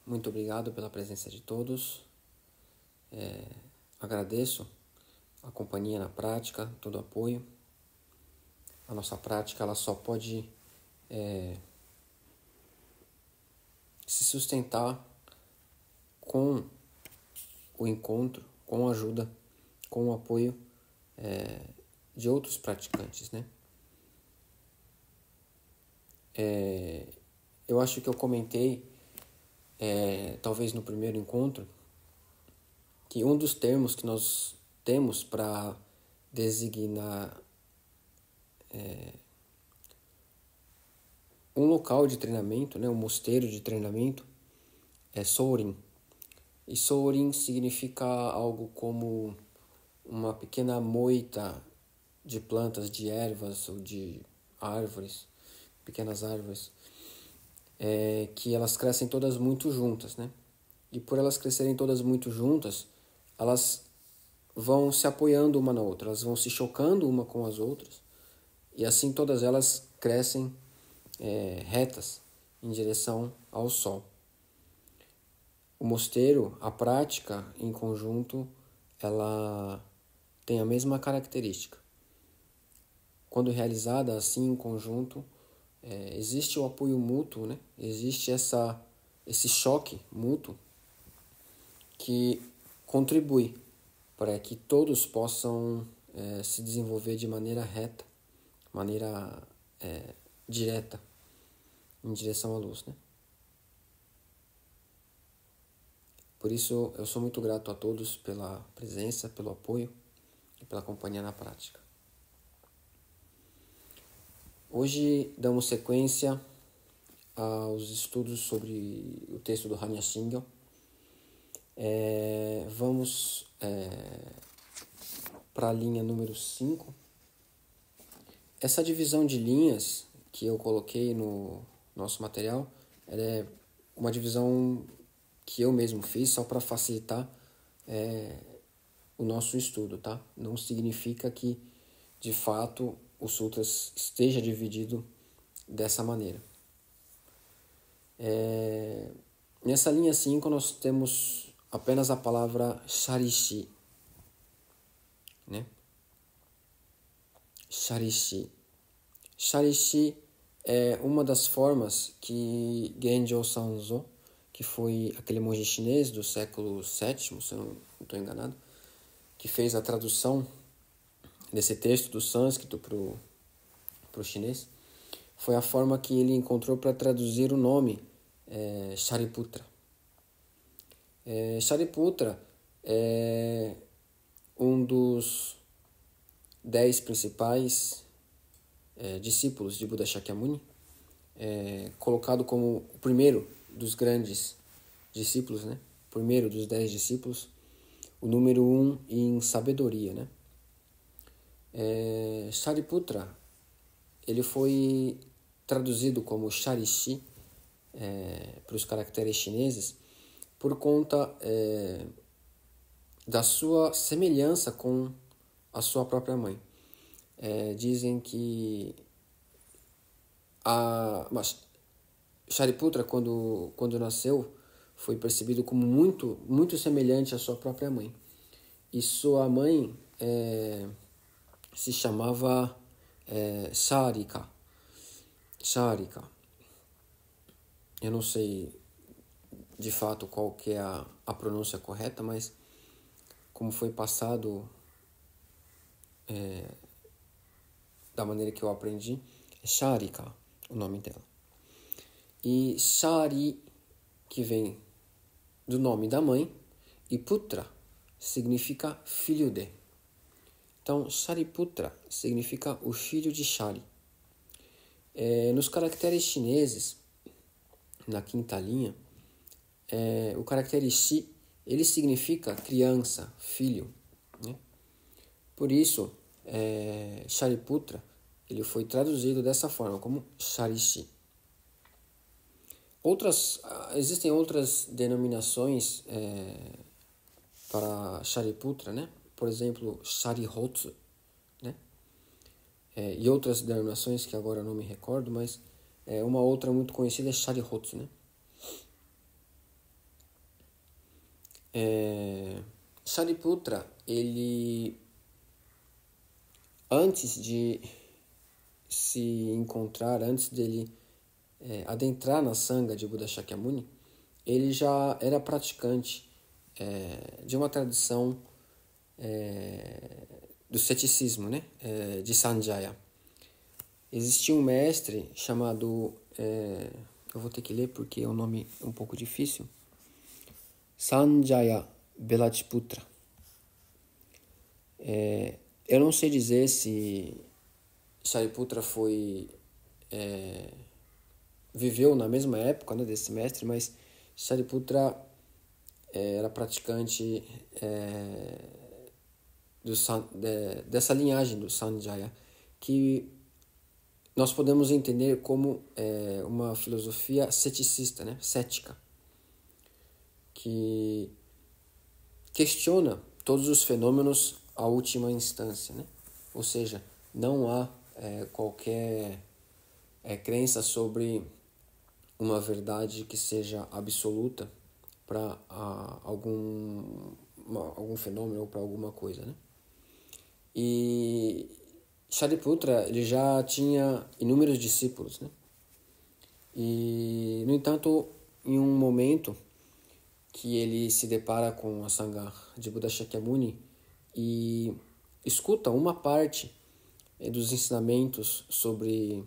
Muito obrigado pela presença de todos. Agradeço a companhia na prática, todo o apoio. A nossa prática ela só pode se sustentar com o encontro, com a ajuda, com o apoio de outros praticantes, né? Eu acho que eu comentei, talvez no primeiro encontro, que um dos termos que nós temos para designar um local de treinamento, né, um mosteiro de treinamento, é Sorin. E Sorin significa algo como uma pequena moita de plantas, de ervas ou de árvores, pequenas árvores, que elas crescem todas muito juntas, né? E por elas crescerem todas muito juntas, elas vão se apoiando uma na outra, elas vão se chocando uma com as outras, e assim todas elas crescem retas em direção ao sol. O mosteiro, a prática em conjunto, ela tem a mesma característica. Quando realizada assim em conjunto, existe o apoio mútuo, né? Existe esse choque mútuo que contribui para que todos possam se desenvolver de maneira reta, maneira direta, em direção à luz, né? Por isso, eu sou muito grato a todos pela presença, pelo apoio e pela companhia na prática. Hoje damos sequência aos estudos sobre o texto do Hanya Shingon. Vamos para a linha número 5. Essa divisão de linhas que eu coloquei no nosso material, ela é uma divisão que eu mesmo fiz só para facilitar o nosso estudo, tá? Não significa que, de fato, o Sutras esteja dividido dessa maneira. Nessa linha 5 nós temos apenas a palavra Sharishi, né? Sharishi. Sharishi é uma das formas que Genjo Sanzo, que foi aquele monge chinês do século VII, se eu não estou enganado, que fez a tradução desse texto do sânscrito para o chinês, foi a forma que ele encontrou para traduzir o nome Shariputra. Shariputra é um dos 10 principais discípulos de Buda Shakyamuni, colocado como o primeiro dos grandes discípulos, né? Primeiro dos 10 discípulos, o número 1 em sabedoria, né? Shariputra, ele foi traduzido como Sharishi para os caracteres chineses por conta da sua semelhança com a sua própria mãe. Dizem que mas Shariputra, quando nasceu, foi percebido como muito, muito semelhante à sua própria mãe. E sua mãe se chamava Sarika. Eu não sei de fato qual que é a pronúncia correta, mas como foi passado da maneira que eu aprendi, é Sharika o nome dela. E Shari, que vem do nome da mãe, e Putra significa filho de. Então, Shariputra significa o filho de Shari. Nos caracteres chineses, na quinta linha, o caractere Shi, ele significa criança, filho, né? Por isso, Shariputra, ele foi traduzido dessa forma, como Sharishi. Existem outras denominações para Shariputra, né? Por exemplo, Sharihotsu, né? E outras denominações que agora eu não me recordo, mas uma outra muito conhecida é Sharihotsu, né? Shariputra, ele, antes de se encontrar, antes dele adentrar na Sangha de Buda Shakyamuni, ele já era praticante de uma tradição do ceticismo, né? De Sanjaya. Existia um mestre chamado, eu vou ter que ler porque é um nome um pouco difícil, Sanjaya Belatiputra. Eu não sei dizer se Shariputra viveu na mesma época, né, desse mestre, mas Shariputra era praticante dessa linhagem do Sanjaya, que nós podemos entender como uma filosofia ceticista, né, cética, que questiona todos os fenômenos à última instância, né? Ou seja, não há qualquer crença sobre uma verdade que seja absoluta para algum fenômeno ou para alguma coisa, né? E Shariputra, ele já tinha inúmeros discípulos, né? E, no entanto, em um momento que ele se depara com a Sangha de Buda Shakyamuni e escuta uma parte dos ensinamentos sobre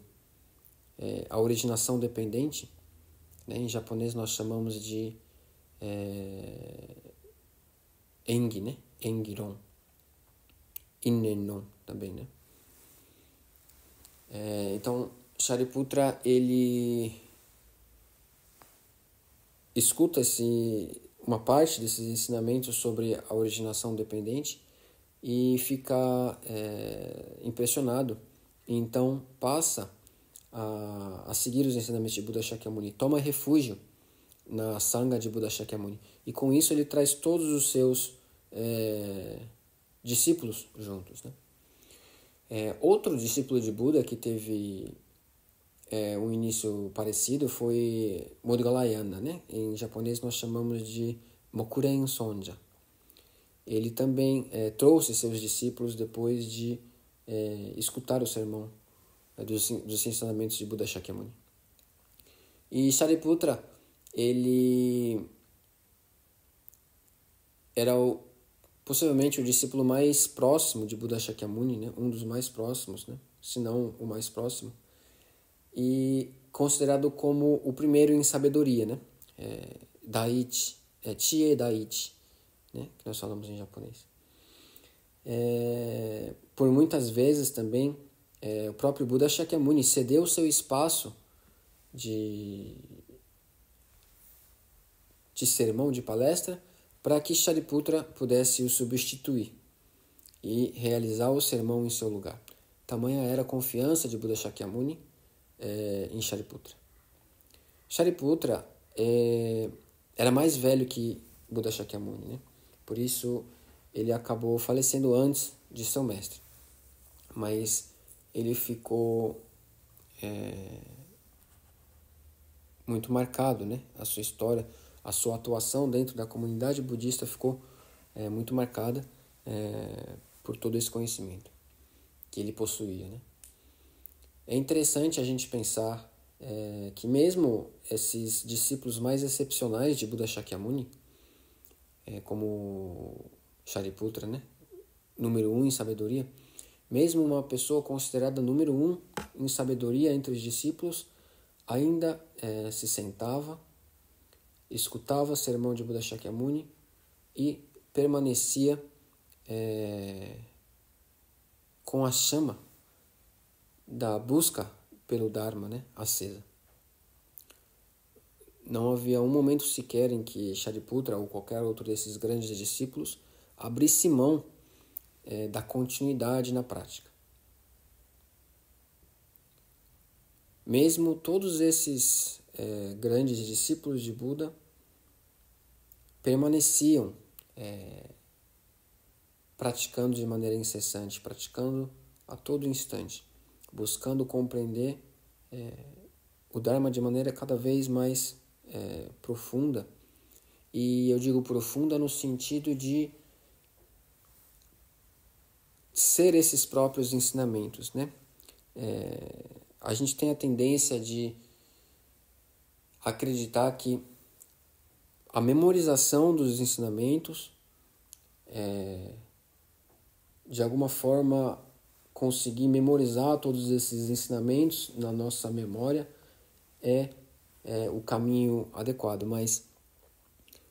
a originação dependente, né? Em japonês nós chamamos de Engi, né? Engiron. Innenon também, né? Então, Shariputra, ele escuta uma parte desses ensinamentos sobre a originação dependente e fica impressionado. E então passa a seguir os ensinamentos de Buda Shakyamuni, toma refúgio na Sangha de Buda Shakyamuni. E com isso ele traz todos os seus discípulos juntos, né? Outro discípulo de Buda que teve um início parecido foi Moggallana, né? Em japonês nós chamamos de Mokuren Sonja. Ele também trouxe seus discípulos depois de escutar o sermão dos ensinamentos de Buda Shakyamuni. E Shariputra, ele era possivelmente o discípulo mais próximo de Buda Shakyamuni, né? Um dos mais próximos, né? Se não o mais próximo. E considerado como o primeiro em sabedoria, né? Daichi, Chie Daichi, né? Que nós falamos em japonês. Por muitas vezes também, o próprio Buda Shakyamuni cedeu o seu espaço de sermão, de palestra, para que Shariputra pudesse o substituir e realizar o sermão em seu lugar. Tamanha era a confiança de Buda Shakyamuni em Shariputra. Shariputra era mais velho que Buda Shakyamuni, né? Por isso ele acabou falecendo antes de seu mestre. Mas ele ficou muito marcado, né? A sua história, a sua atuação dentro da comunidade budista ficou muito marcada por todo esse conhecimento que ele possuía, né? É interessante a gente pensar que mesmo esses discípulos mais excepcionais de Buda Shakyamuni, como Shariputra, né? Número 1 em sabedoria, mesmo uma pessoa considerada número 1 em sabedoria entre os discípulos, ainda se sentava, escutava o sermão de Buda Shakyamuni e permanecia com a chama da busca pelo Dharma, né, acesa. Não havia um momento sequer em que Shariputra ou qualquer outro desses grandes discípulos abrisse mão da continuidade na prática. Mesmo todos esses grandes discípulos de Buda permaneciam praticando de maneira incessante, praticando a todo instante, buscando compreender o Dharma de maneira cada vez mais profunda e eu digo profunda no sentido de ser esses próprios ensinamentos, né? A gente tem a tendência de acreditar que a memorização dos ensinamentos, de alguma forma conseguir memorizar todos esses ensinamentos na nossa memória é o caminho adequado, mas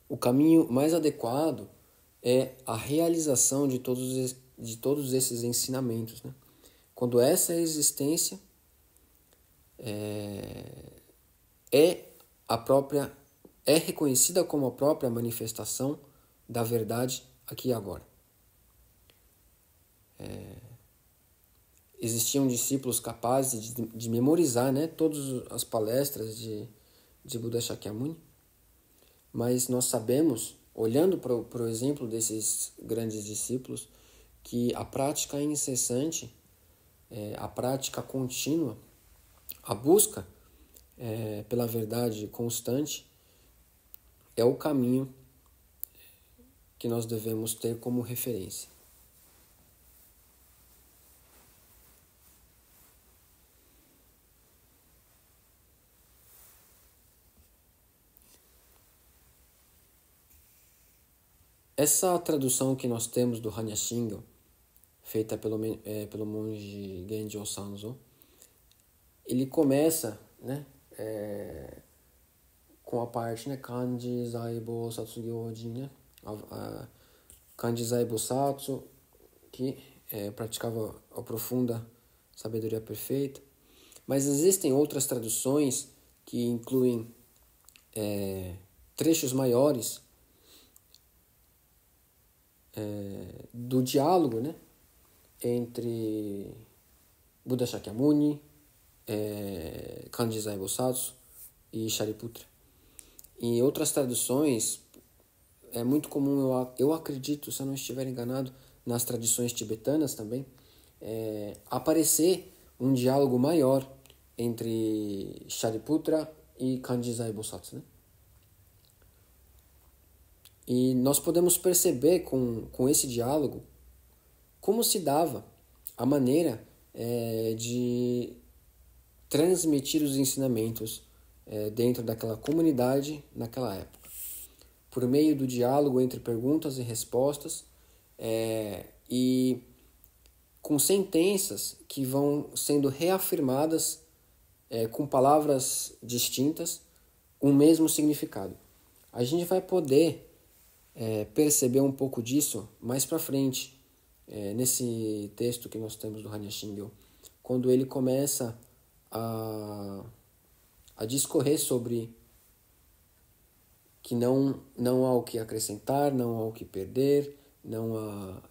o caminho mais adequado é a realização de todos esses ensinamentos, né? Quando essa existência é a própria é reconhecida como a própria manifestação da verdade aqui e agora. Existiam discípulos capazes de memorizar, né, todas as palestras de Buda Shakyamuni, mas nós sabemos, olhando para o exemplo desses grandes discípulos, que a prática incessante, a prática contínua, a busca pela verdade constante é o caminho que nós devemos ter como referência. Essa tradução que nós temos do Hanya Shingon, feita pelo monge Genjo Sanzo, ele começa, né, com a parte, né, Kanji Zaibo Satsu Gyojin, né, Kanji Zaibo Satsu, que praticava a profunda sabedoria perfeita. Mas existem outras traduções que incluem trechos maiores do diálogo, né, entre Buda Shakyamuni, Kanji Zaibo Satsu e Shariputra. Em outras traduções, é muito comum, eu acredito, se eu não estiver enganado, nas tradições tibetanas também, aparecer um diálogo maior entre Shariputra e Kanji Zaibo Satsu, né? E nós podemos perceber com esse diálogo como se dava a maneira de transmitir os ensinamentos dentro daquela comunidade naquela época. Por meio do diálogo entre perguntas e respostas e com sentenças que vão sendo reafirmadas com palavras distintas, o mesmo significado. A gente vai poder perceber um pouco disso mais para frente, nesse texto que nós temos do Hanya Shingon, quando ele começa a discorrer sobre que não há o que acrescentar, não há o que perder, não há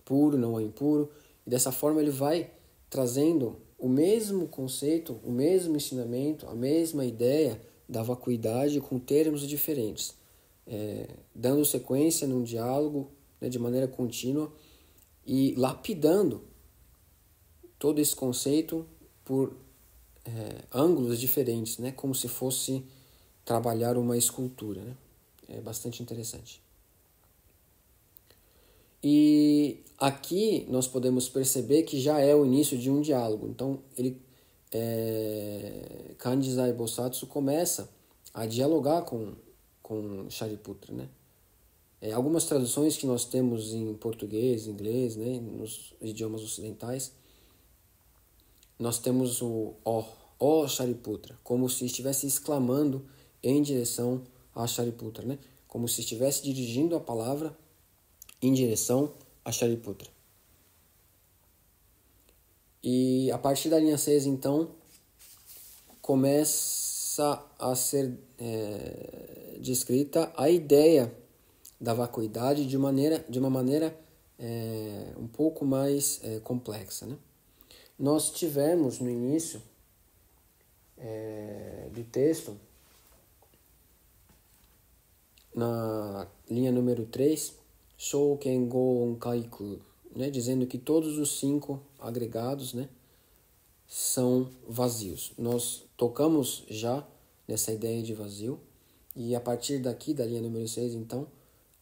puro, não há impuro, e dessa forma ele vai trazendo o mesmo conceito, o mesmo ensinamento, a mesma ideia da vacuidade com termos diferentes, dando sequência num diálogo, né, de maneira contínua e lapidando todo esse conceito por ângulos diferentes, né, como se fosse trabalhar uma escultura, né? É bastante interessante. E aqui nós podemos perceber que já é o início de um diálogo. Então, Kanji Zaibo Satsu começa a dialogar com Shariputra, né? Algumas traduções que nós temos em português, inglês, né, nos idiomas ocidentais, nós temos o ó Shariputra, como se estivesse exclamando em direção a Shariputra, né? Como se estivesse dirigindo a palavra em direção a Shariputra. E a partir da linha 6, então, começa a ser descrita a ideia da vacuidade de uma maneira um pouco mais complexa, né? Nós tivemos no início do texto, na linha número 3, Shouken Go Onkaiku, né, dizendo que todos os 5 agregados, né, são vazios. Nós tocamos já nessa ideia de vazio E a partir daqui, da linha número 6, então,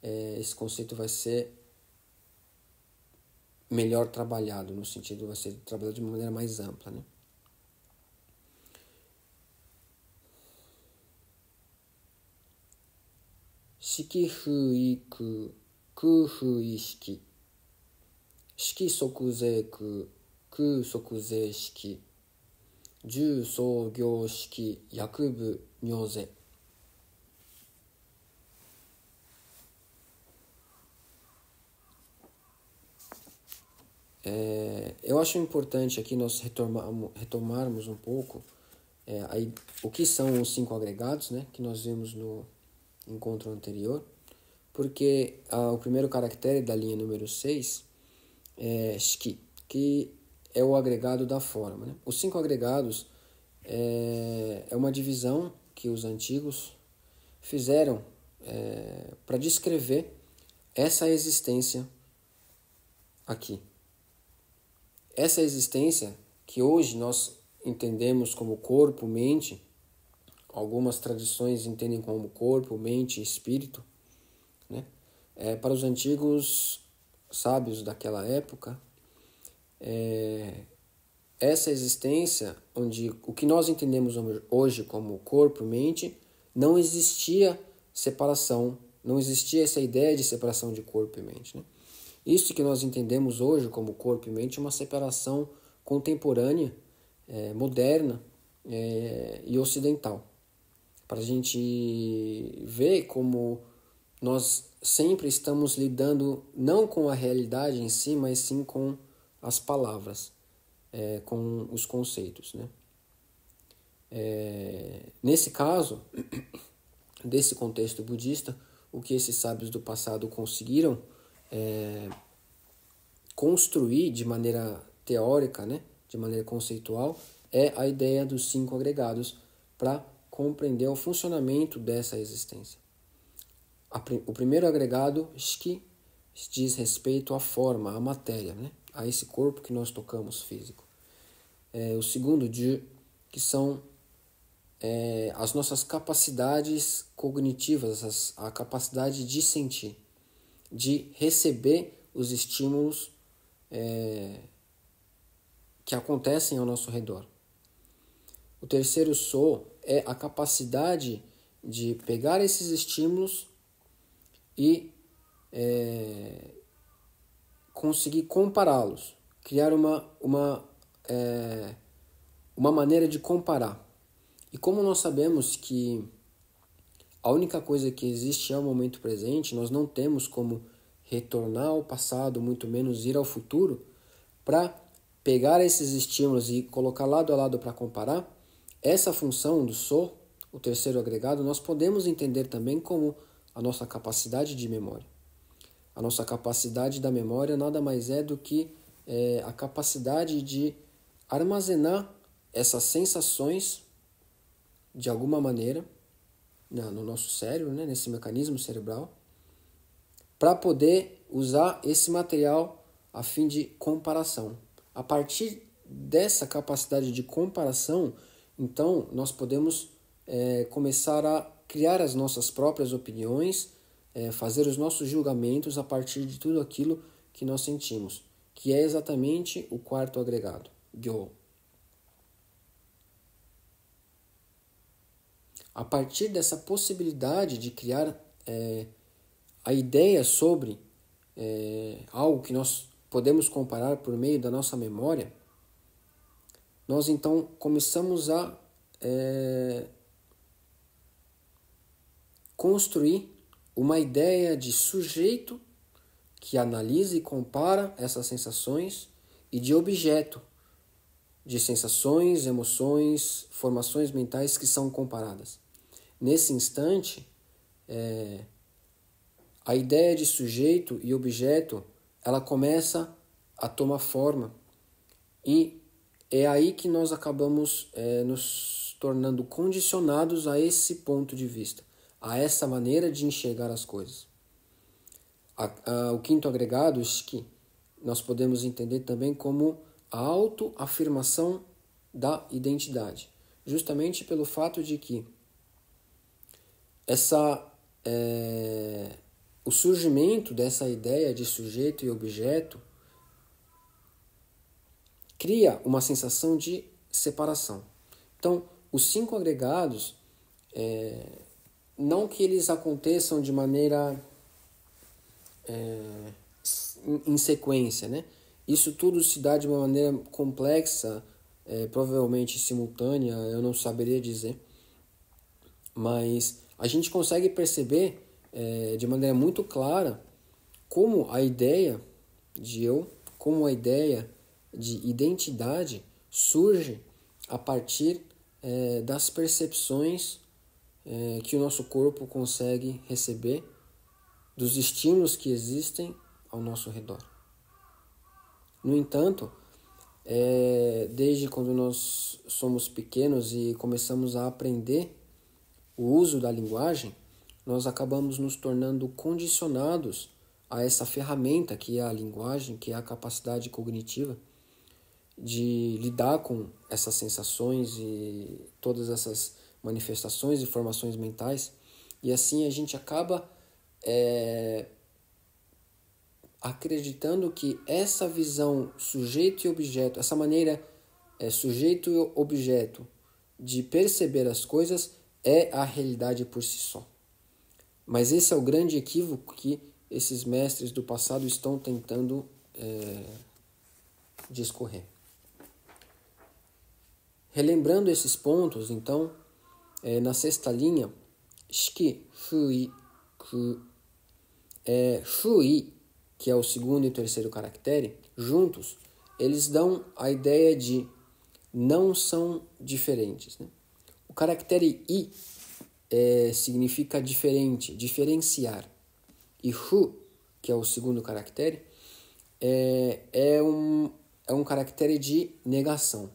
esse conceito vai ser melhor trabalhado, no sentido, vai ser trabalhado de uma maneira mais ampla, né? Shiki fu iku, ku fu ishiki, shiki soku ze ku soku ze shiki, ju so gyo shiki yakubu nyoze. Eu acho importante aqui nós retomarmos um pouco o que são os 5 agregados, né, que nós vimos no encontro anterior, porque o primeiro caractere da linha número 6 é shiki, que é o agregado da forma, né? Os 5 agregados é uma divisão que os antigos fizeram para descrever essa existência aqui. Essa existência que hoje nós entendemos como corpo, mente, algumas tradições entendem como corpo, mente e espírito, né? Para os antigos sábios daquela época, essa existência, onde o que nós entendemos hoje como corpo e mente, não existia separação, não existia essa ideia de separação de corpo e mente, né? Isso que nós entendemos hoje como corpo e mente é uma separação contemporânea, moderna e ocidental. Para a gente ver como nós sempre estamos lidando não com a realidade em si, mas sim com as palavras, com os conceitos, né? Nesse caso, desse contexto budista, o que esses sábios do passado conseguiram construir de maneira teórica, né, de maneira conceitual, é a ideia dos 5 agregados para compreender o funcionamento dessa existência. O primeiro agregado, shiki, diz respeito à forma, à matéria, né, a esse corpo que nós tocamos físico. O segundo, ju, que são as nossas capacidades cognitivas, a capacidade de sentir, de receber os estímulos que acontecem ao nosso redor. O terceiro so é a capacidade de pegar esses estímulos e conseguir compará-los, criar uma maneira de comparar. E como nós sabemos que a única coisa que existe é o momento presente, nós não temos como retornar ao passado, muito menos ir ao futuro, para pegar esses estímulos e colocar lado a lado para comparar, essa função do so, o terceiro agregado, nós podemos entender também como a nossa capacidade de memória. A nossa capacidade da memória nada mais é do que a capacidade de armazenar essas sensações de alguma maneira no nosso cérebro, né, nesse mecanismo cerebral, para poder usar esse material a fim de comparação. A partir dessa capacidade de comparação, então, nós podemos começar a criar as nossas próprias opiniões, fazer os nossos julgamentos a partir de tudo aquilo que nós sentimos, que é exatamente o quarto agregado, gyo. A partir dessa possibilidade de criar a ideia sobre algo que nós podemos comparar por meio da nossa memória, nós então começamos a construir uma ideia de sujeito que analisa e compara essas sensações e de objeto de sensações, emoções, formações mentais que são comparadas. Nesse instante, a ideia de sujeito e objeto, ela começa a tomar forma e é aí que nós acabamos nos tornando condicionados a esse ponto de vista, a essa maneira de enxergar as coisas. O quinto agregado, que nós podemos entender também como a autoafirmação da identidade, justamente pelo fato de que o surgimento dessa ideia de sujeito e objeto cria uma sensação de separação. Então, os 5 agregados, não que eles aconteçam de maneira em sequência, né? Isso tudo se dá de uma maneira complexa, provavelmente simultânea, eu não saberia dizer, mas a gente consegue perceber de maneira muito clara como a ideia de eu, como a ideia de identidade surge a partir das percepções que o nosso corpo consegue receber dos estímulos que existem ao nosso redor. No entanto, desde quando nós somos pequenos e começamos a aprender o uso da linguagem, nós acabamos nos tornando condicionados a essa ferramenta que é a linguagem, que é a capacidade cognitiva de lidar com essas sensações e todas essas manifestações e formações mentais. E assim a gente acaba acreditando que essa visão sujeito e objeto, essa maneira sujeito e objeto de perceber as coisas é a realidade por si só. Mas esse é o grande equívoco que esses mestres do passado estão tentando discorrer. Relembrando esses pontos, então, na 6ª linha, shiki, fui, ku, fui, que é o 2º e o 3º caractere, juntos, eles dão a ideia de não são diferentes, né? O caractere i significa diferente, diferenciar. E hu, que é o 2º caractere, é um caractere de negação.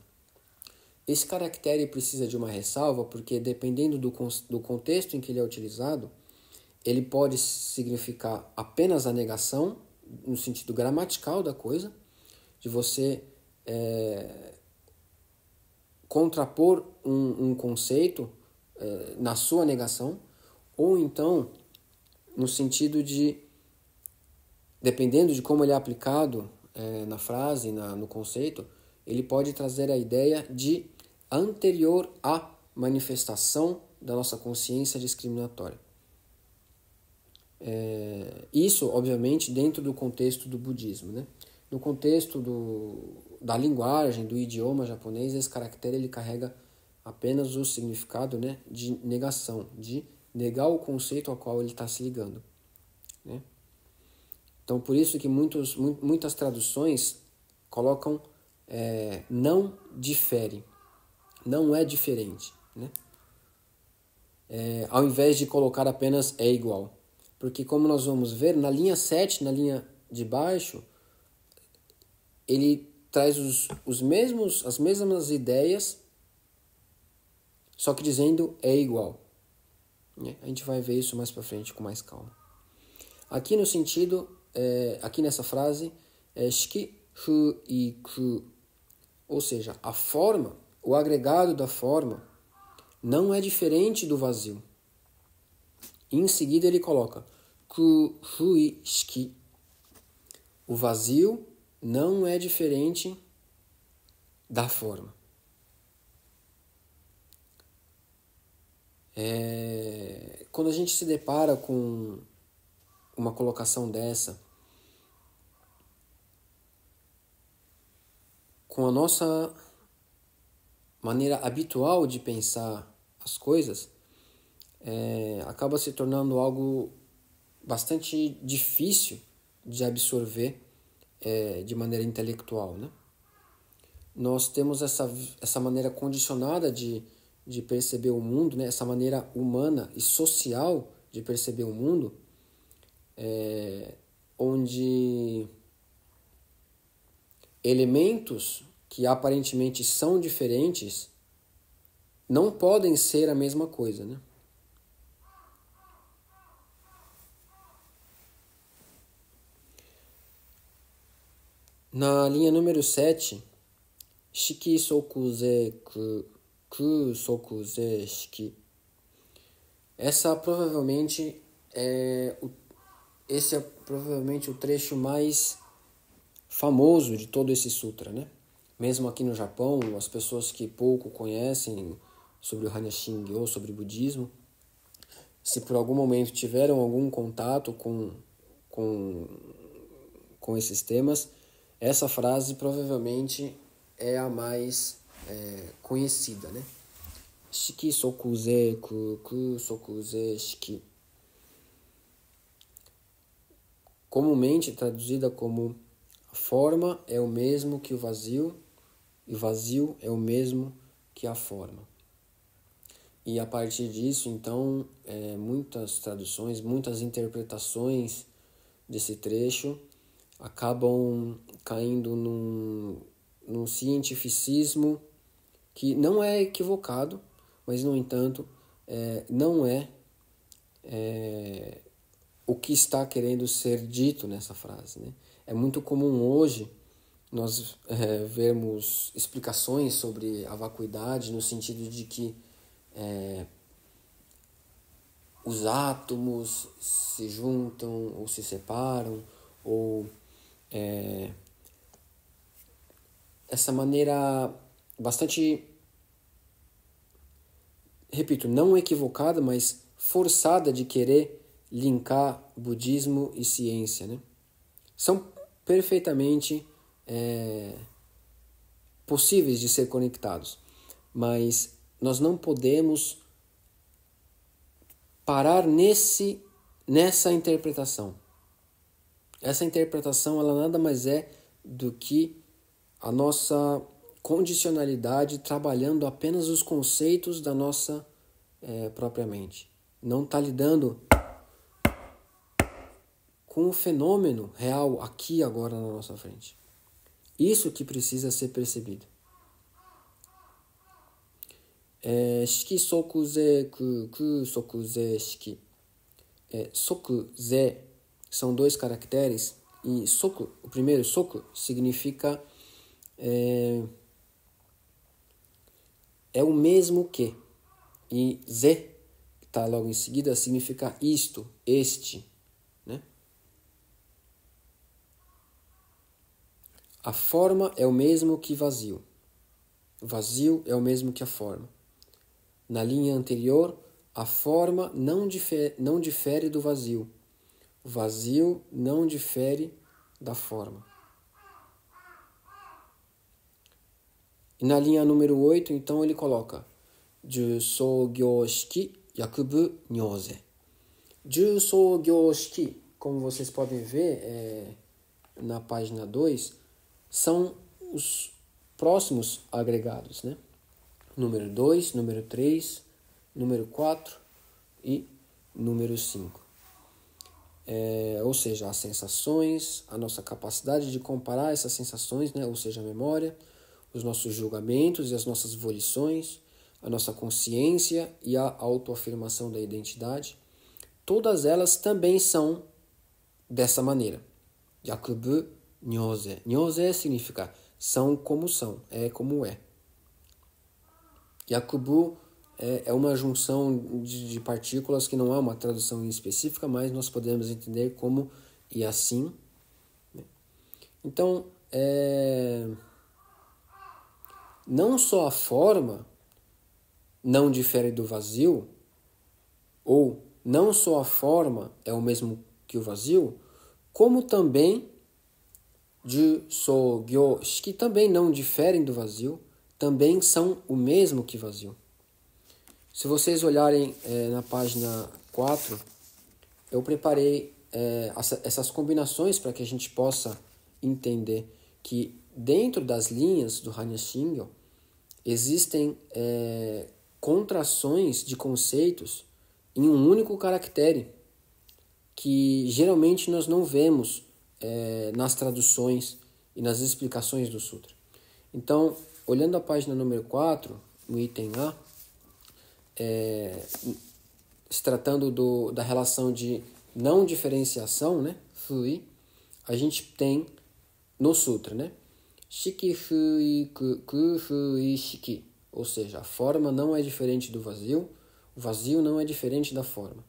Esse caractere precisa de uma ressalva porque, dependendo do contexto em que ele é utilizado, ele pode significar apenas a negação, no sentido gramatical da coisa, de você contrapor um conceito na sua negação, ou então no sentido de, dependendo de como ele é aplicado na frase, no conceito, ele pode trazer a ideia de anterior à manifestação da nossa consciência discriminatória. Isso, obviamente, dentro do contexto do budismo, né? No contexto da linguagem, do idioma japonês, esse caractere ele carrega apenas o significado, né, de negação, de negar o conceito ao qual ele está se ligando, né? Então, por isso que muitas traduções colocam não difere, não é diferente, né? Ao invés de colocar apenas é igual. Porque, como nós vamos ver, na linha 7, na linha de baixo, ele traz as mesmas ideias, só que dizendo é igual. A gente vai ver isso mais para frente com mais calma. Aqui no sentido, aqui nessa frase, shiki, fu e ku, ou seja, a forma, o agregado da forma, não é diferente do vazio. E em seguida ele coloca ku, fui, shiki. O vazio não é diferente da forma. Quando a gente se depara com uma colocação dessa, com a nossa maneira habitual de pensar as coisas, acaba se tornando algo bastante difícil de absorver de maneira intelectual, né? Nós temos essa maneira condicionada de perceber o mundo, né? Essa maneira humana e social de perceber o mundo, onde elementos que aparentemente são diferentes não podem ser a mesma coisa, né? Na linha número 7, shiki sokuze ku sokuze shiki. Esse é provavelmente o trecho mais famoso de todo esse sutra, né? Mesmo aqui no Japão, as pessoas que pouco conhecem sobre o Hanya Shingyo, sobre o budismo, se por algum momento tiveram algum contato com esses temas, essa frase provavelmente é a mais conhecida, né? Shiki sokuze ku sokuze shiki. Comumente traduzida como a forma é o mesmo que o vazio e o vazio é o mesmo que a forma. E a partir disso, então, muitas traduções, muitas interpretações desse trecho acabam caindo num cientificismo que não é equivocado, mas, no entanto, não é o que está querendo ser dito nessa frase, né? É muito comum hoje nós vermos explicações sobre a vacuidade no sentido de que os átomos se juntam ou se separam, ou essa maneira bastante, repito, não equivocada, mas forçada de querer linkar budismo e ciência, né? São perfeitamente possíveis de ser conectados, mas nós não podemos parar nessa interpretação. Essa interpretação, ela nada mais é do que a nossa condicionalidade trabalhando apenas os conceitos da nossa própria mente. Não está lidando com o fenômeno real aqui e agora na nossa frente. Isso que precisa ser percebido. Shiki sokuze ku sokuze shiki. Sokuze são 2 caracteres e soku, o primeiro soku significa é o mesmo que, e ze, que está logo em seguida, significa isto, este, né? A forma é o mesmo que vazio. Vazio é o mesmo que a forma. Na linha anterior, a forma não difere do vazio. O vazio não difere da forma. E na linha número 8, então, ele coloca Jusogyo shiki yakubu nyose. Jusogyo shiki, como vocês podem ver na página 2, são os próximos agregados, né? Número 2, número 3, número 4 e número 5. Ou seja, as sensações, a nossa capacidade de comparar essas sensações, né? Ou seja, a memória, os nossos julgamentos e as nossas volições, a nossa consciência e a autoafirmação da identidade, todas elas também são dessa maneira. Yakubu nyose. Nyose significa são como são, é como é. Yakubu é uma junção de partículas que não é uma tradução específica, mas nós podemos entender como e assim. Então, não só a forma não difere do vazio, ou não só a forma é o mesmo que o vazio, como também Jusogyo shiki também não diferem do vazio, também são o mesmo que vazio. Se vocês olharem na página 4, eu preparei essas combinações para que a gente possa entender que dentro das linhas do Hanya Shingyo existem contrações de conceitos em um único caractere que geralmente nós não vemos nas traduções e nas explicações do sutra. Então, olhando a página número 4, no item A, se tratando da relação de não diferenciação, né, fui, a gente tem no sutra, né, shiki fui ku fui shiki, ou seja, a forma não é diferente do vazio, O vazio não é diferente da forma,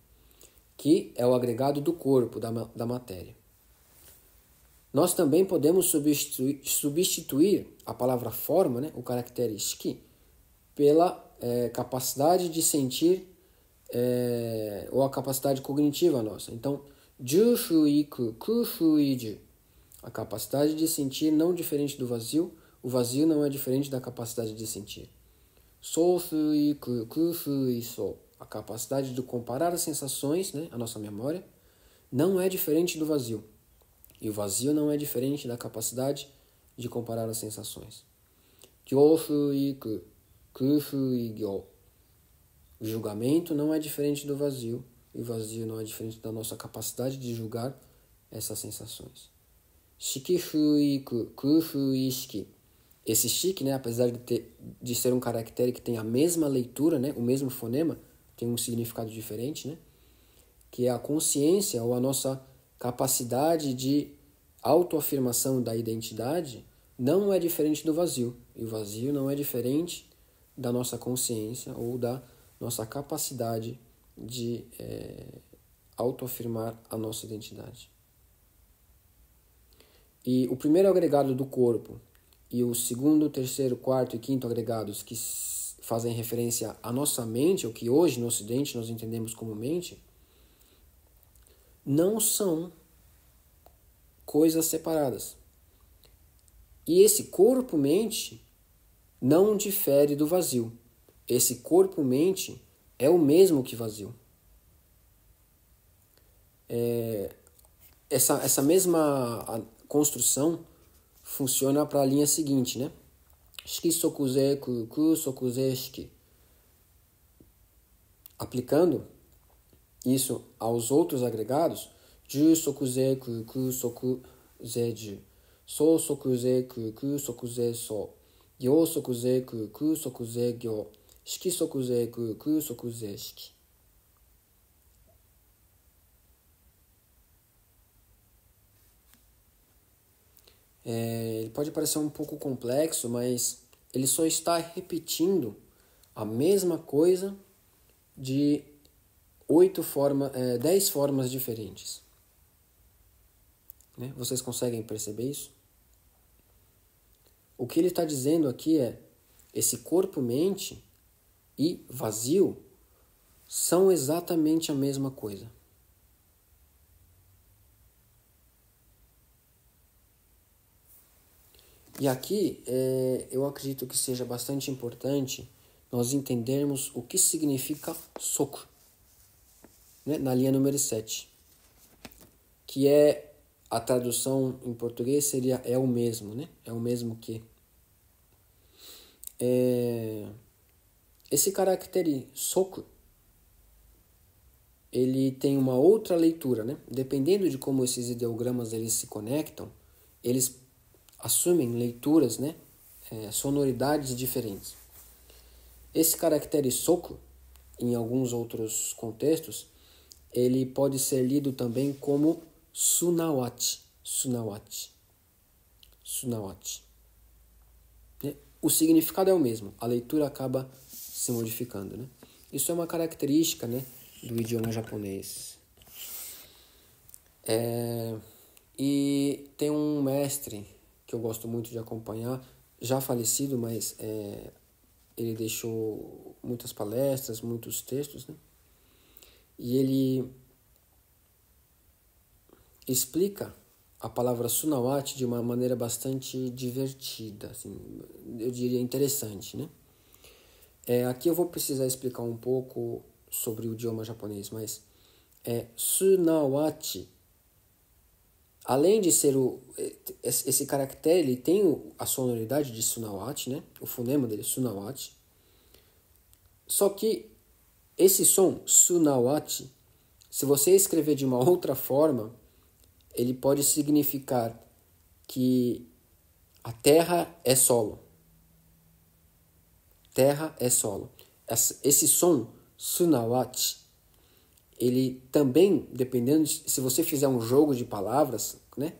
que é o agregado do corpo, da matéria. Nós também podemos substituir a palavra forma, né, o caractere shiki, pela capacidade de sentir ou a capacidade cognitiva nossa. Então, Ju-shu-iku, ku-shu-iju, a capacidade de sentir não diferente do vazio, o vazio não é diferente da capacidade de sentir. So-shu-iku, ku-shu-iso, a capacidade de comparar as sensações, né, a nossa memória, não é diferente do vazio. E o vazio não é diferente da capacidade de comparar as sensações. Gyōshu-iku, kushu-igyo, o julgamento não é diferente do vazio, e o vazio não é diferente da nossa capacidade de julgar essas sensações. Shiki-shu-iku, kushu-ishiki. Esse shiki, né, apesar de ser um caractere que tem a mesma leitura, né, o mesmo fonema, tem um significado diferente, né, que é a consciência ou a nossa capacidade de autoafirmação da identidade, não é diferente do vazio. E o vazio não é diferente da nossa consciência ou da nossa capacidade de autoafirmar a nossa identidade. E o primeiro agregado do corpo e o segundo, terceiro, quarto e quinto agregados que fazem referência à nossa mente, o que hoje no Ocidente nós entendemos como mente, não são coisas separadas. E esse corpo-mente não difere do vazio. Esse corpo-mente é o mesmo que vazio. Essa mesma construção funciona para a linha seguinte, né? Shiki sokuze ku sokuze shiki. Aplicando isso aos outros agregados, Ju sokuze ku sokuze ju, So sokuze ku sokuze so, Gyo sokuze ku sokuze gyo, Shiki sokuze ku sokuze shiki. Ele pode parecer um pouco complexo, mas ele só está repetindo a mesma coisa de 10 formas diferentes. Né? Vocês conseguem perceber isso? O que ele está dizendo aqui é: esse corpo-mente e vazio são exatamente a mesma coisa. E aqui eu acredito que seja bastante importante nós entendermos o que significa soku, né? Na linha número 7, que é a tradução em português seria é o mesmo, né? É o mesmo que. Esse caractere soku, ele tem uma outra leitura, né? Dependendo de como esses ideogramas eles se conectam, eles assumem leituras, né? Sonoridades diferentes. Esse caractere soku, em alguns outros contextos, ele pode ser lido também como sunawachi, sunawachi, sunawachi. O significado é o mesmo, a leitura acaba se modificando, né? Isso é uma característica, né, do idioma japonês. E tem um mestre que eu gosto muito de acompanhar, já falecido, mas ele deixou muitas palestras, muitos textos, né? E ele explica a palavra sunawachi de uma maneira bastante divertida, assim, eu diria interessante, né? Aqui eu vou precisar explicar um pouco sobre o idioma japonês, mas sunawachi, além de ser esse caractere, ele tem a sonoridade de sunawachi, né? O fonema dele, sunawachi. Só que esse som, sunawachi, se você escrever de uma outra forma, ele pode significar que a terra é solo. Terra é solo. Esse som, sunawachi, ele também, dependendo se você fizer um jogo de palavras, né?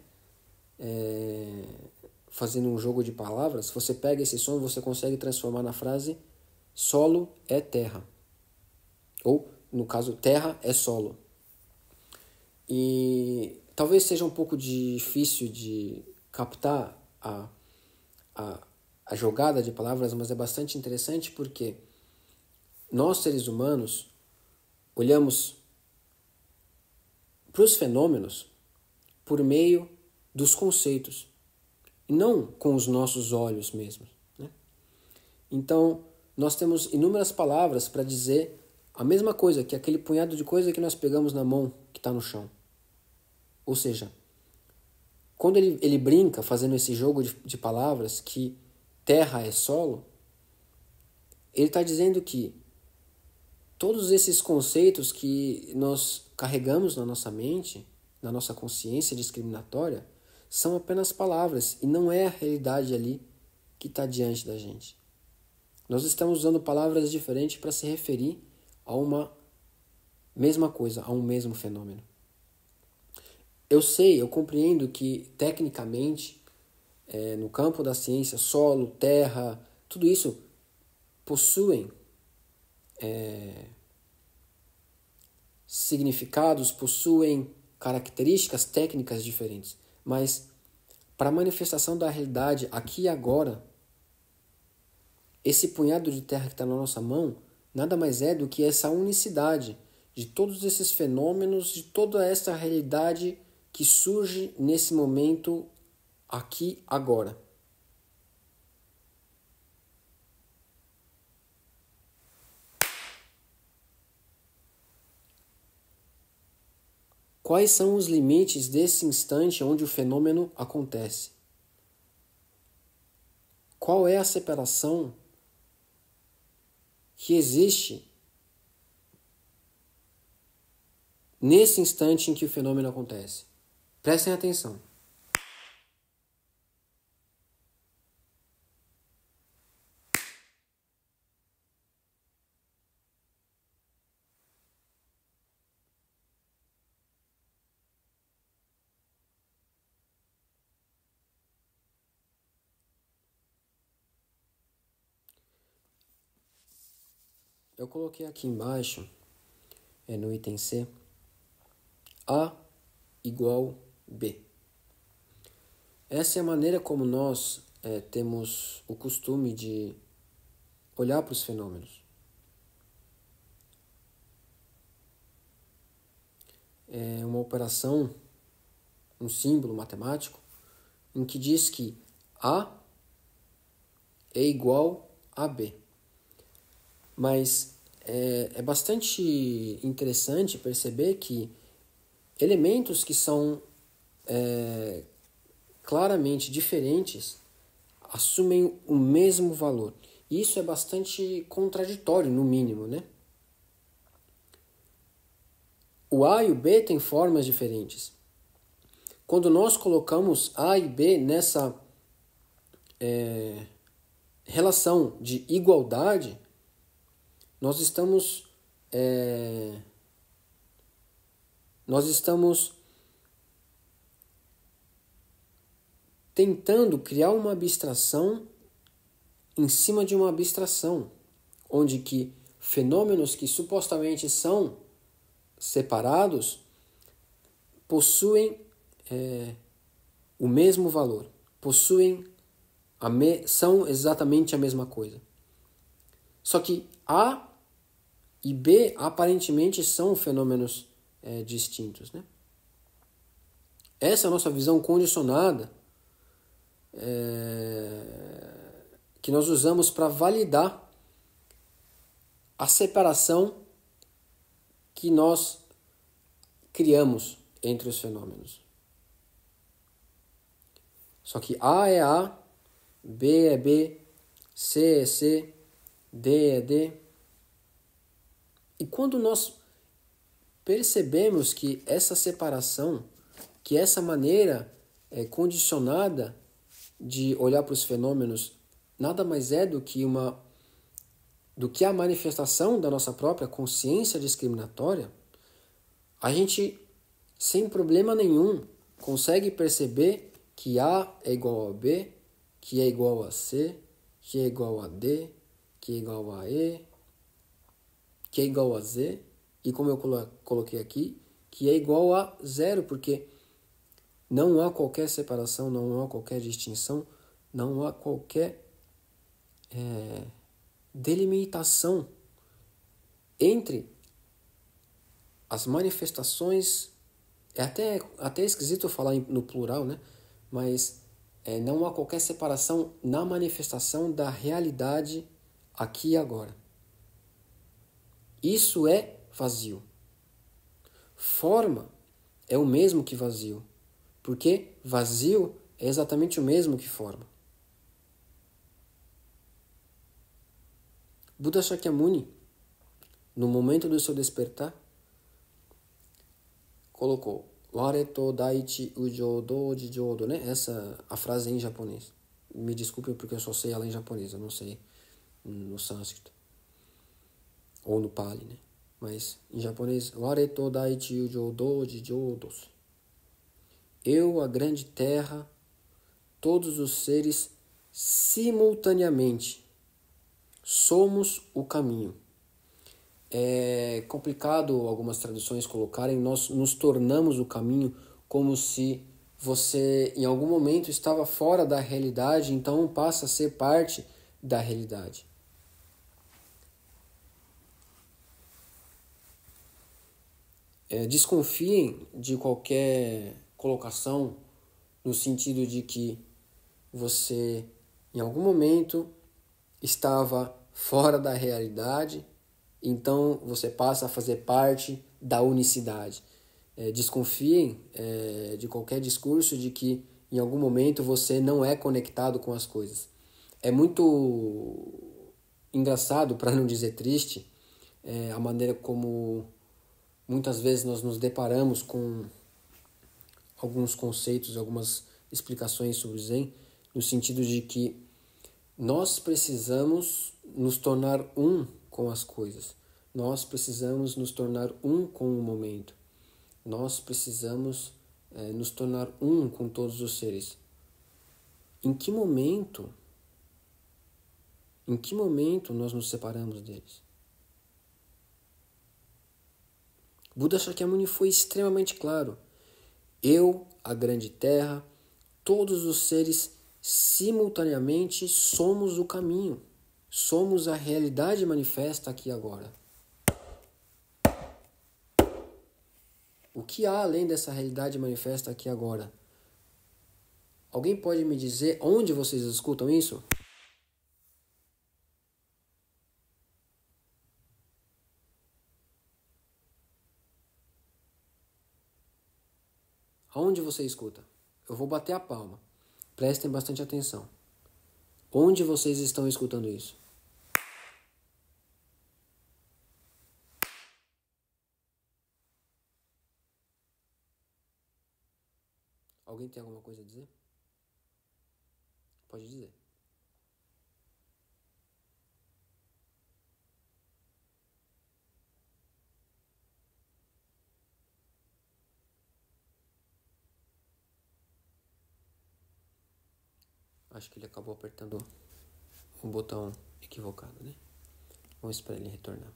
Fazendo um jogo de palavras, você pega esse som e você consegue transformar na frase solo é terra. Ou, no caso, terra é solo. E talvez seja um pouco difícil de captar a jogada de palavras, mas é bastante interessante porque nós, seres humanos, olhamos para os fenômenos por meio dos conceitos, e não com os nossos olhos mesmos, né? Então, nós temos inúmeras palavras para dizer a mesma coisa, que aquele punhado de coisa que nós pegamos na mão que está no chão. Ou seja, quando ele brinca fazendo esse jogo de palavras que terra é solo, ele está dizendo que todos esses conceitos que nós carregamos na nossa mente, na nossa consciência discriminatória, são apenas palavras e não é a realidade ali que está diante da gente. Nós estamos usando palavras diferentes para se referir a uma mesma coisa, a um mesmo fenômeno. Eu compreendo que tecnicamente, no campo da ciência, solo, terra, tudo isso possuem significados, possuem características técnicas diferentes, mas para a manifestação da realidade aqui e agora, esse punhado de terra que está na nossa mão nada mais é do que essa unicidade de todos esses fenômenos, de toda essa realidade que surge nesse momento aqui agora. Quais são os limites desse instante onde o fenômeno acontece? Qual é a separação que existe nesse instante em que o fenômeno acontece? Prestem atenção. Eu coloquei aqui embaixo, no item C, A igual B. Essa é a maneira como nós temos o costume de olhar para os fenômenos. É uma operação, um símbolo matemático, em que diz que A é igual a B. Mas é bastante interessante perceber que elementos que são claramente diferentes assumem o mesmo valor. E isso é bastante contraditório, no mínimo, né? O A e o B têm formas diferentes. Quando nós colocamos A e B nessa relação de igualdade, nós estamos tentando criar uma abstração em cima de uma abstração, onde que fenômenos que supostamente são separados possuem o mesmo valor, são exatamente a mesma coisa. Só que A e B aparentemente são fenômenos distintos, né? Essa é a nossa visão condicionada que nós usamos para validar a separação que nós criamos entre os fenômenos. Só que A é A, B é B, C é C, D é D. E quando nós percebemos que essa separação, que essa maneira condicionada de olhar para os fenômenos nada mais é do que a manifestação da nossa própria consciência discriminatória, a gente, sem problema nenhum, consegue perceber que A é igual a B, que é igual a C, que é igual a D, que é igual a E, que é igual a Z, e como eu coloquei aqui, que é igual a zero, porque não há qualquer separação, não há qualquer distinção, não há qualquer delimitação entre as manifestações. É até esquisito falar no plural, né? Mas não há qualquer separação na manifestação da realidade aqui e agora. Isso é vazio. Forma é o mesmo que vazio, porque vazio é exatamente o mesmo que forma. Buda Shakyamuni, no momento do seu despertar, colocou Wareto Daichi Ujo Doji Jodo, né? Essa a frase em japonês. Me desculpem porque eu só sei ela em japonês, eu não sei no sânscrito. Ou no Pali, né? Mas em japonês, Wareto Daichi Ujo Doji Jodos. Eu, a grande terra, todos os seres simultaneamente. Somos o caminho. É complicado algumas traduções colocarem, nós nos tornamos o caminho, como se você em algum momento estava fora da realidade, então passa a ser parte da realidade. Desconfiem de qualquer colocação no sentido de que você em algum momento estava fora da realidade, então você passa a fazer parte da unicidade. Desconfiem de qualquer discurso de que em algum momento você não é conectado com as coisas. É muito engraçado, para não dizer triste, a maneira como muitas vezes nós nos deparamos com alguns conceitos, algumas explicações sobre o Zen, no sentido de que nós precisamos nos tornar um com as coisas. Nós precisamos nos tornar um com o momento. Nós precisamos nos tornar um com todos os seres. Em que momento nós nos separamos deles? Buda Shakyamuni foi extremamente claro. Eu, a grande terra, todos os seres simultaneamente somos o caminho. Somos a realidade manifesta aqui e agora. O que há além dessa realidade manifesta aqui e agora? Alguém pode me dizer onde vocês escutam isso? Aonde você escuta? Eu vou bater a palma. Prestem bastante atenção. Onde vocês estão escutando isso? Alguém tem alguma coisa a dizer? Pode dizer. Acho que ele acabou apertando o botão equivocado, né? Vamos esperar ele retornar.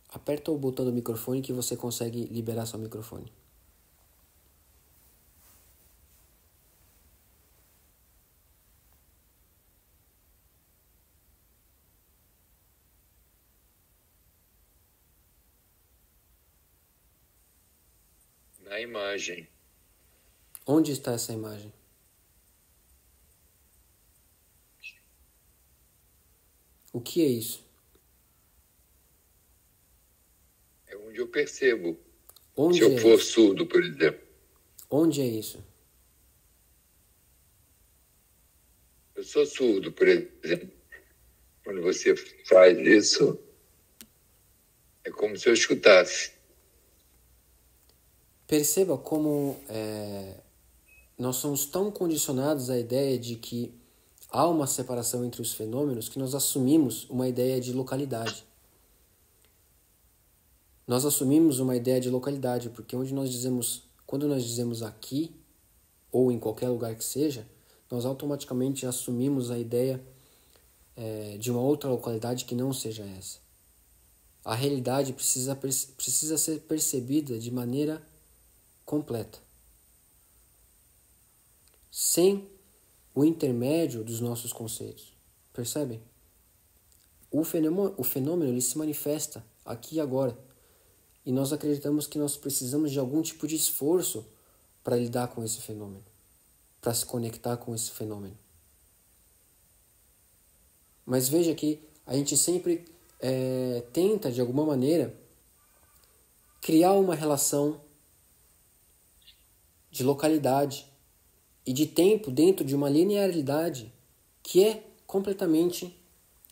Aperta o botão do microfone que você consegue liberar seu microfone. Na imagem. Onde está essa imagem? O que é isso? É onde eu percebo. Onde Se eu é for isso? surdo, por exemplo. Onde é isso? Eu sou surdo, por exemplo. Quando você faz isso, é como se eu escutasse. Perceba como nós somos tão condicionados à ideia de que há uma separação entre os fenômenos que nós assumimos uma ideia de localidade. Nós assumimos uma ideia de localidade, porque quando nós dizemos aqui, ou em qualquer lugar que seja, nós automaticamente assumimos a ideia de uma outra localidade que não seja essa. A realidade precisa ser percebida de maneira completa, sem o intermédio dos nossos conceitos. Percebem? O fenômeno ele se manifesta aqui e agora. E nós acreditamos que nós precisamos de algum tipo de esforço para lidar com esse fenômeno, para se conectar com esse fenômeno. Mas veja que a gente sempre tenta, de alguma maneira, criar uma relação de localidade e de tempo dentro de uma linearidade que é completamente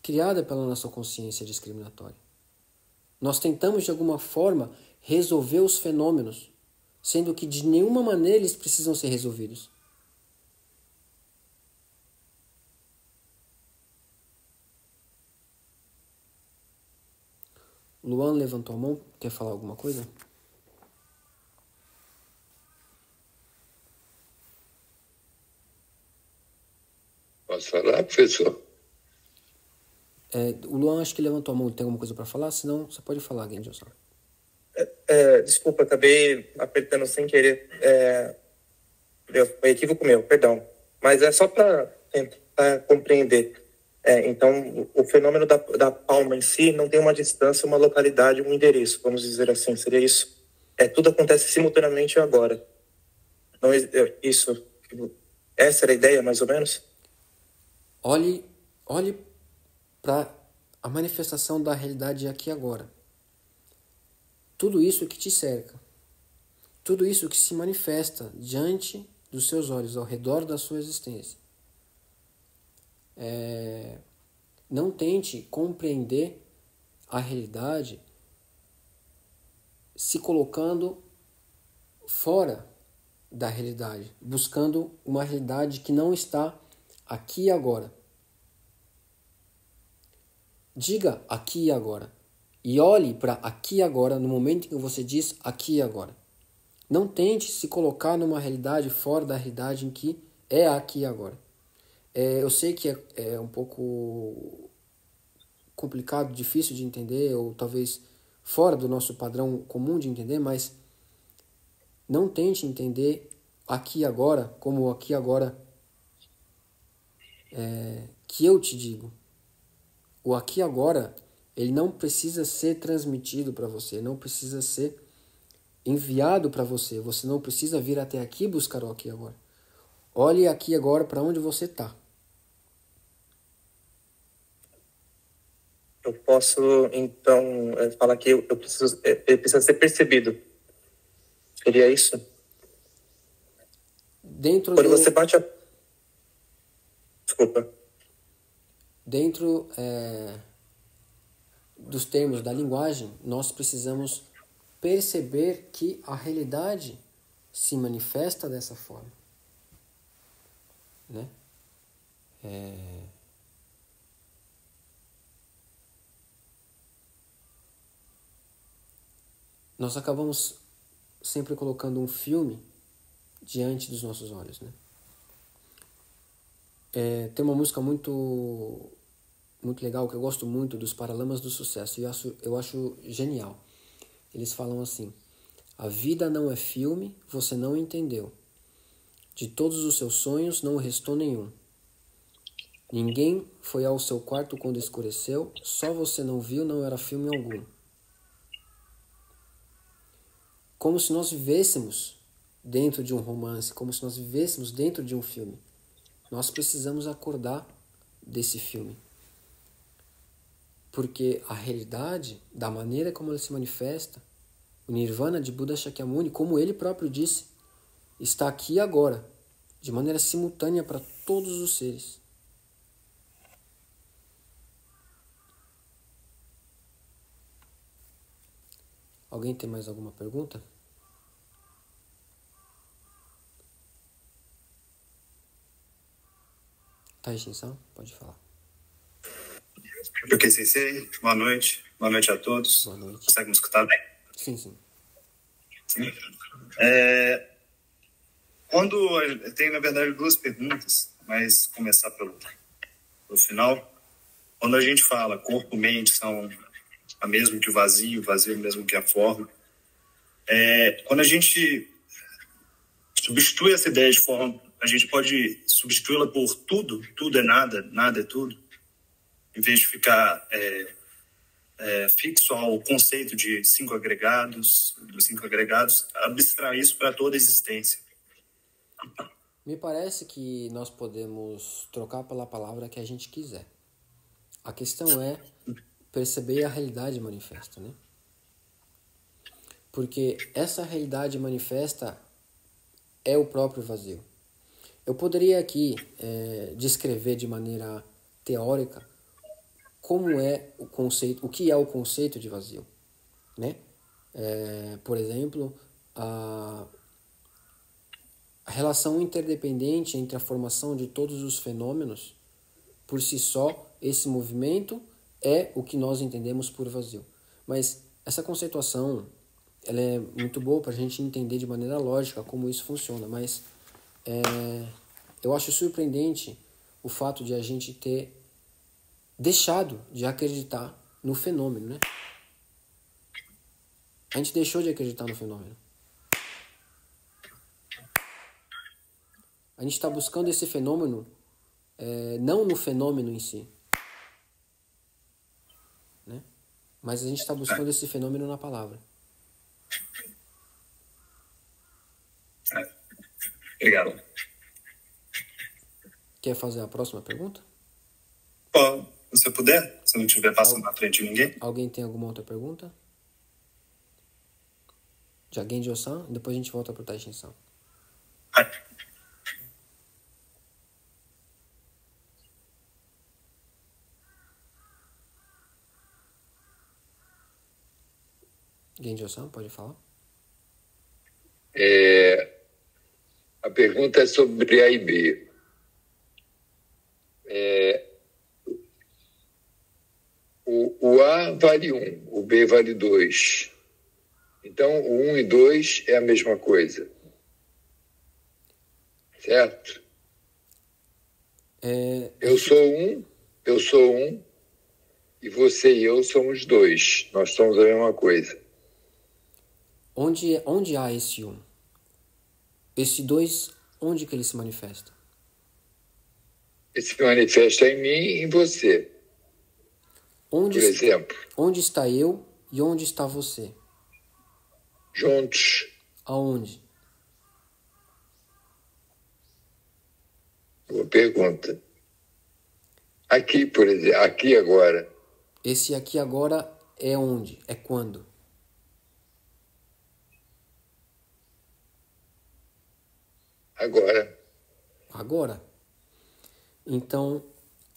criada pela nossa consciência discriminatória. Nós tentamos, de alguma forma, resolver os fenômenos, sendo que de nenhuma maneira eles precisam ser resolvidos. Luan levantou a mão, quer falar alguma coisa? Posso falar, professor? O Luan acho que levantou a mão, tem alguma coisa para falar? Senão, você pode falar, Gendelson. Desculpa, acabei apertando sem querer. Foi equívoco meu, perdão. Mas é só para tentar compreender. Então, o fenômeno da palma em si não tem uma distância, uma localidade, um endereço, vamos dizer assim. Seria isso? Tudo acontece simultaneamente agora. Não, isso. Essa era a ideia, mais ou menos? Olhe para a manifestação da realidade aqui e agora. Tudo isso que te cerca, tudo isso que se manifesta diante dos seus olhos, ao redor da sua existência. Não tente compreender a realidade se colocando fora da realidade, buscando uma realidade que não está aqui e agora. Diga aqui e agora. E olhe para aqui e agora no momento em que você diz aqui e agora. Não tente se colocar numa realidade fora da realidade em que é aqui e agora. Eu sei que é um pouco complicado, difícil de entender, ou talvez fora do nosso padrão comum de entender, mas não tente entender aqui e agora como aqui e agora que eu te digo. O aqui e agora, ele não precisa ser transmitido para você, não precisa ser enviado para você. Você não precisa vir até aqui buscar o aqui e agora. Olhe aqui e agora para onde você está. Eu posso, então, falar que eu preciso, ele precisa ser percebido. Seria isso? Quando você bate a... Desculpa. Dentro dos termos da linguagem, nós precisamos perceber que a realidade se manifesta dessa forma, né? Nós acabamos sempre colocando um filme diante dos nossos olhos, né? Tem uma música muito legal que eu gosto muito, dos Paralamas do Sucesso, e eu acho genial. Eles falam assim: a vida não é filme, você não entendeu. De todos os seus sonhos não restou nenhum. Ninguém foi ao seu quarto quando escureceu, só você não viu, não era filme algum. Como se nós vivêssemos dentro de um romance, como se nós vivêssemos dentro de um filme. Nós precisamos acordar desse filme. Porque a realidade, da maneira como ela se manifesta, o Nirvana de Buda Shakyamuni, como ele próprio disse, está aqui e agora, de maneira simultânea para todos os seres. Alguém tem mais alguma pergunta? Tá, extinção? Pode falar. Ok, Sensei, boa noite a todos. Boa noite. Consegue me escutar bem? Sim, sim. Tem, na verdade, duas perguntas, mas começar pelo final. Quando a gente fala corpo e mente são a mesmo que o vazio mesmo que a forma, quando a gente substitui essa ideia de forma, a gente pode substituí-la por tudo é nada, nada é tudo, em vez de ficar fixo ao conceito de dos 5 agregados, abstrair isso para toda a existência. Me parece que nós podemos trocar pela palavra que a gente quiser. A questão é perceber a realidade manifesta, né? Porque essa realidade manifesta é o próprio vazio. Eu poderia aqui descrever de maneira teórica como é o conceito, o que é o conceito de vazio, né? Por exemplo, a relação interdependente entre a formação de todos os fenômenos, por si só, esse movimento é o que nós entendemos por vazio. Mas essa conceituação, ela é muito boa para a gente entender de maneira lógica como isso funciona, mas eu acho surpreendente o fato de a gente ter deixado de acreditar no fenômeno, né? A gente deixou de acreditar no fenômeno. A gente está buscando esse fenômeno, não no fenômeno em si, né? Mas a gente está buscando esse fenômeno na palavra. Obrigado. Quer fazer a próxima pergunta? Bom, se você puder, se não estiver passando na frente de ninguém. Alguém tem alguma outra pergunta? De alguém de Ossan? Depois a gente volta para o Taishin-san. Alguém de Ossan, pode falar? A pergunta é sobre A e B. O A vale 1, o B vale 2. Então, o 1 e 2 é a mesma coisa. Certo? Eu sou um, e você e eu somos 2. Nós somos a mesma coisa. Onde há esse 1? Esse 2, onde que ele se manifesta? Ele se manifesta em mim e em você. Por exemplo. Onde está eu e onde está você? Juntos. Aonde? Boa pergunta. Aqui, por exemplo. Aqui agora. Esse aqui agora é onde? É quando? Agora. Agora. Então,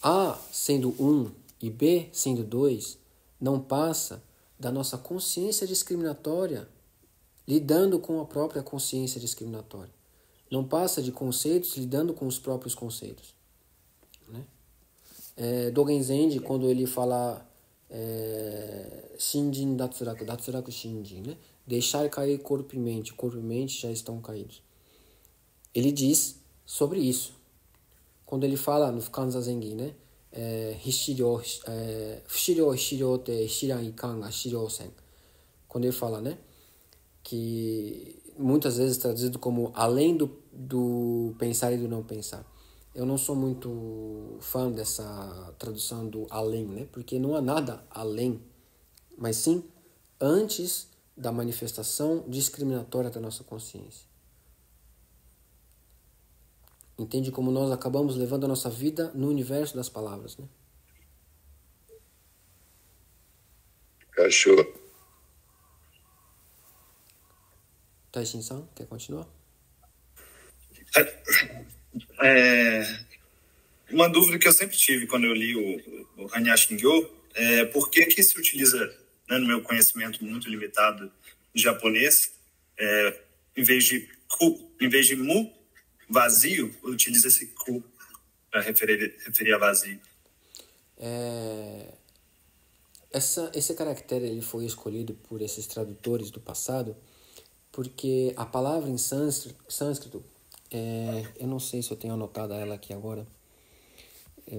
A sendo 1 e B sendo 2 não passa da nossa consciência discriminatória lidando com a própria consciência discriminatória. Não passa de conceitos lidando com os próprios conceitos. Né? Dogen Zenji, quando ele fala Shinjin Datsuraku, Datsuraku Shinjin, né? Deixar cair corpo e mente já estão caídos. Ele diz sobre isso. Quando ele fala no Fukanza Zengi, né? Fushiryo te shiran ikan ga shiryosen. Quando ele fala, né? Que muitas vezes traduzido como além do pensar e do não pensar. Eu não sou muito fã dessa tradução do além, né? Porque não há nada além, mas sim antes da manifestação discriminatória da nossa consciência. Entende como nós acabamos levando a nossa vida no universo das palavras, né? Cachorro. Taishin-san, quer continuar? Uma dúvida que eu sempre tive quando eu li o Hannya Shingyo é por que se utiliza, né, no meu conhecimento muito limitado de japonês, em vez de mu, vazio, utiliza esse ku para referir a vazio. Esse caractere ele foi escolhido por esses tradutores do passado porque a palavra em sânscrito, eu não sei se eu tenho anotado ela aqui agora,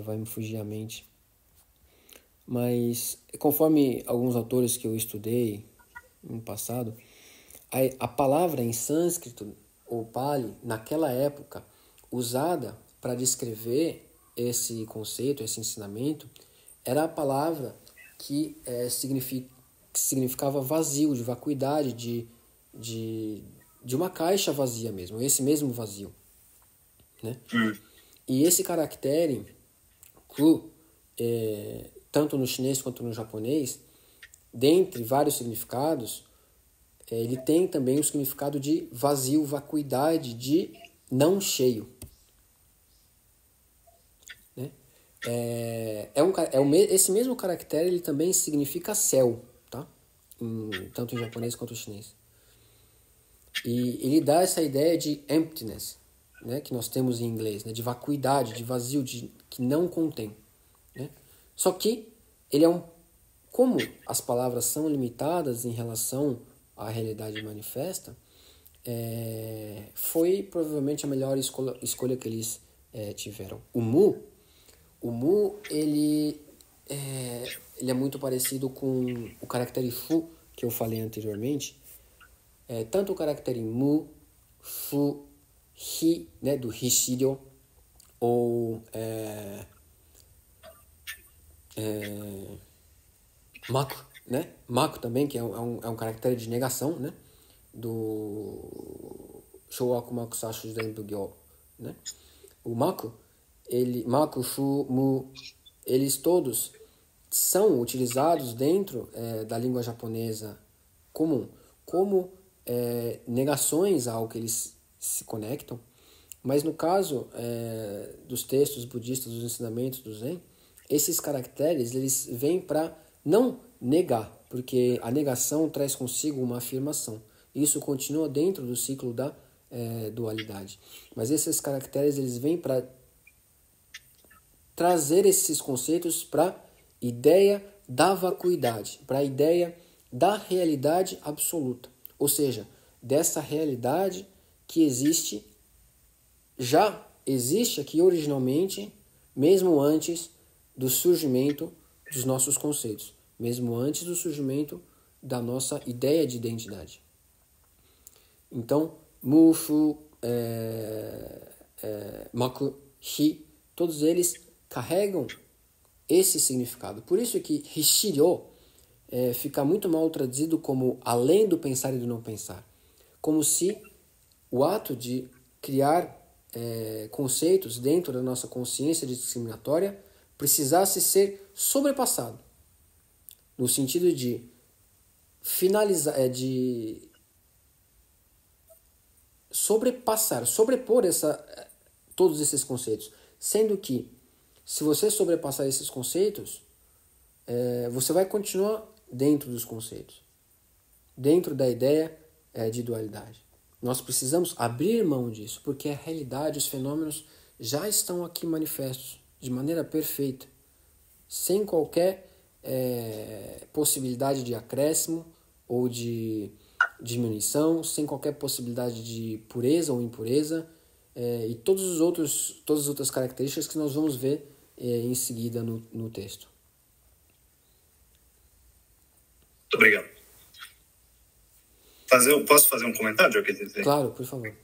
vai me fugir a mente, Mas, conforme alguns autores que eu estudei no passado, a palavra em sânscrito, ou Pali, naquela época, usada para descrever esse conceito, esse ensinamento, era a palavra que significava vazio, de vacuidade, de uma caixa vazia mesmo, esse mesmo vazio, né? E esse caractere, ku, tanto no chinês quanto no japonês, dentre vários significados, ele tem também o significado de vazio, vacuidade, de não cheio. Né? Esse mesmo caractere ele também significa céu, tá? Tanto em japonês quanto em chinês. E ele dá essa ideia de emptiness, né? Que nós temos em inglês, né? De vacuidade, de vazio, que não contém. Né? Só que ele como as palavras são limitadas em relação à realidade manifesta, foi provavelmente a melhor escolha que eles tiveram. O mu ele é muito parecido com o caractere fu que eu falei anteriormente. Tanto o caractere mu, fu, hi, né, do hishirio, ou maku, né? Maku também, que é um caractere de negação, né? Do Showaku Maku Sashu Denbu Gyo, né? O maku, maku, fu, mu, eles todos são utilizados dentro da língua japonesa comum como negações ao que eles se conectam, mas no caso dos textos budistas, dos ensinamentos do Zen, esses caracteres eles vêm para não negar, porque a negação traz consigo uma afirmação. Isso continua dentro do ciclo da dualidade. Mas esses caracteres eles vêm para trazer esses conceitos para a ideia da vacuidade, para a ideia da realidade absoluta. Ou seja, dessa realidade que já existe aqui originalmente, mesmo antes do surgimento dos nossos conceitos, mesmo antes do surgimento da nossa ideia de identidade. Então, mu, fu, maku, hi, todos eles carregam esse significado. Por isso que hishirio fica muito mal traduzido como além do pensar e do não pensar. Como se o ato de criar conceitos dentro da nossa consciência discriminatória precisasse ser sobrepassado. No sentido de finalizar, de sobrepor todos esses conceitos. Sendo que, se você sobrepassar esses conceitos, você vai continuar dentro dos conceitos, dentro da ideia de dualidade. Nós precisamos abrir mão disso, porque a realidade, os fenômenos já estão aqui manifestos de maneira perfeita, sem qualquer possibilidade de acréscimo ou de diminuição, sem qualquer possibilidade de pureza ou impureza, e todas as outras características que nós vamos ver em seguida no texto. Muito obrigado. Posso fazer um comentário? Claro, por favor.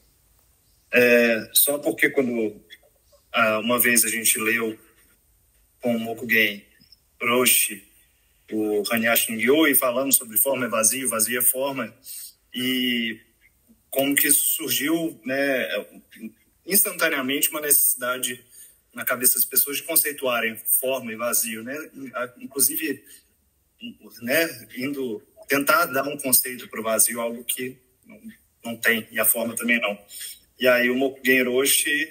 Só porque quando uma vez a gente leu com o Mokugei Roshi o Hanyashin-gyo e falamos sobre forma é vazio, vazio é forma, e como que surgiu, né, instantaneamente uma necessidade na cabeça das pessoas de conceituarem forma e vazio, né, inclusive, né, tentar dar um conceito para o vazio, algo que não tem, e a forma também não. E aí o Mokugei Roshi,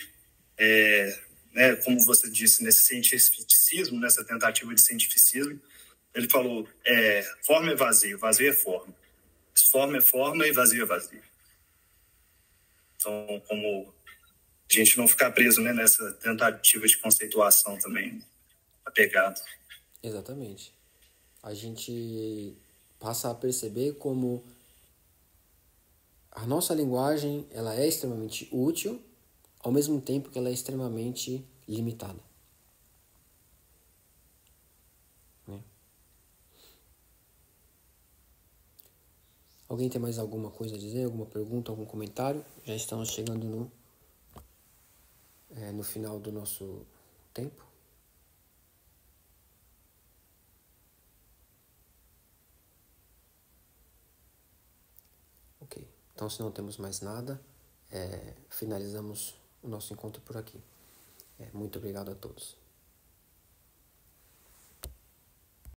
né, como você disse, nesse cientificismo, nessa tentativa de cientificismo, ele falou, forma é vazio, vazio é forma. Forma é forma e vazio é vazio. Então, como a gente não ficar preso, né, nessa tentativa de conceituação também, apegado. Exatamente. A gente passa a perceber como a nossa linguagem ela é extremamente útil, ao mesmo tempo que ela é extremamente limitada. Né? Alguém tem mais alguma coisa a dizer? Alguma pergunta, algum comentário? Já estamos chegando no final do nosso tempo. Ok, então se não temos mais nada, finalizamos o nosso encontro por aqui. Muito obrigado a todos.